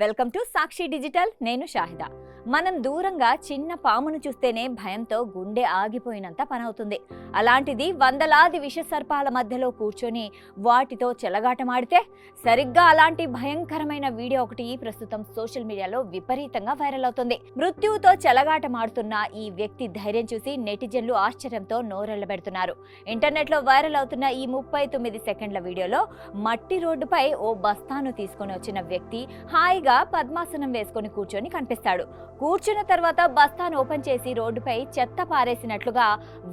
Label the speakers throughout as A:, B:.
A: Welcome to Sakshi digital. నేను షాహిదా. మనం దూరంగా చిన్న పామును చూస్తేనే భయంతో గుండె ఆగిపోయినంత పనవుతుంది. అలాంటిది వందలాది విష సర్పాల మధ్యలో కూర్చొని వాటితో చెలగాటమాడితే సరిగ్గా అలాంటి భయంకరమైన వీడియో ఒకటి ప్రస్తుతం సోషల్ మీడియాలో విపరీతంగా వైరల్ అవుతుంది. మృత్యువుతో చెలగాటమాడుతున్న ఈ వ్యక్తి ధైర్యం చూసి నెటిజన్లు ఆశ్చర్యంతో నోరెళ్లబెడుతున్నారు. ఇంటర్నెట్ లో వైరల్ అవుతున్న ఈ 39 సెకండ్ల వీడియోలో మట్టి రోడ్డుపై ఓ బస్తాను తీసుకొని వచ్చిన వ్యక్తి హాయిగా పద్మాసనం వేసుకొని కూర్చొని కనిపిస్తాడు. కూర్చున్న తర్వాత బస్తాను ఓపెన్ చేసి రోడ్డుపై చెత్త పారేసినట్లుగా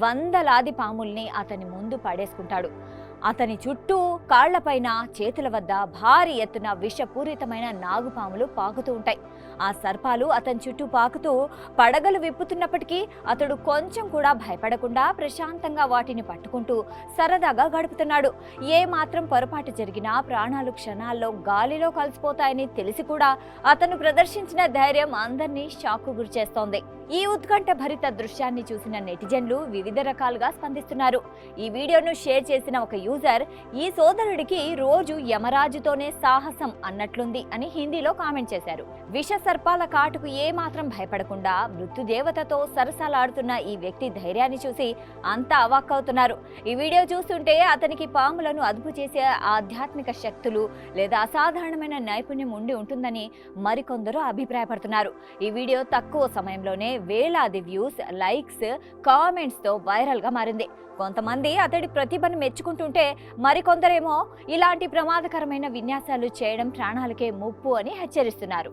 A: వందలాది పాముల్ని అతని ముందు పడేసుకుంటాడు. అతని చుట్టూ కాళ్లపైన చేతుల వద్ద భారీ ఎత్తున విషపూరితమైన నాగుపాములు పాకుతూ ఉంటాయి. ఆ సర్పాలు అతని చుట్టూ పాకుతూ పడగలు విప్పుతున్నప్పటికీ అతడు కొంచెం కూడా భయపడకుండా ప్రశాంతంగా వాటిని పట్టుకుంటూ సరదాగా గడుపుతున్నాడు. ఏ మాత్రం పొరపాటు జరిగినా ప్రాణాలు క్షణాల్లో గాలిలో కలిసిపోతాయని తెలిసి కూడా అతను ప్రదర్శించిన ధైర్యం అందరినీ షాక్కు గురిచేస్తోంది. ఈ ఉత్కంఠ భరిత దృశ్యాన్ని చూసిన నెటిజన్లు వివిధ రకాలుగా స్పందిస్తున్నారు. ఈ వీడియోను షేర్ చేసిన ఒక యూజర్, ఈ సోదరుడికి రోజు యమరాజుతోనే సాహసం అన్నట్లుంది అని హిందీలో కామెంట్ చేశారు. విష సర్పాల కాటుకు ఏ మాత్రం భయపడకుండా మృత్యుదేవతతో సరసాలాడుతున్న ఈ వ్యక్తి ధైర్యాన్ని చూసి అంతా అవాక్కవుతున్నారు. ఈ వీడియో చూస్తుంటే అతనికి పాములను అదుపు చేసే ఆధ్యాత్మిక శక్తులు లేదా అసాధారణమైన నైపుణ్యం ఉండి ఉంటుందని మరికొందరు అభిప్రాయపడుతున్నారు. ఈ వీడియో తక్కువ సమయంలోనే వేలాది వ్యూస్, లైక్స్, కామెంట్స్ తో వైరల్ గా మారింది. కొంతమంది అతడి ప్రతిభను మెచ్చుకుంటుంటే మరికొందరేమో ఇలాంటి ప్రమాదకరమైన విన్యాసాలు చేయడం ప్రాణాలకే ముప్పు అని హెచ్చరిస్తున్నారు.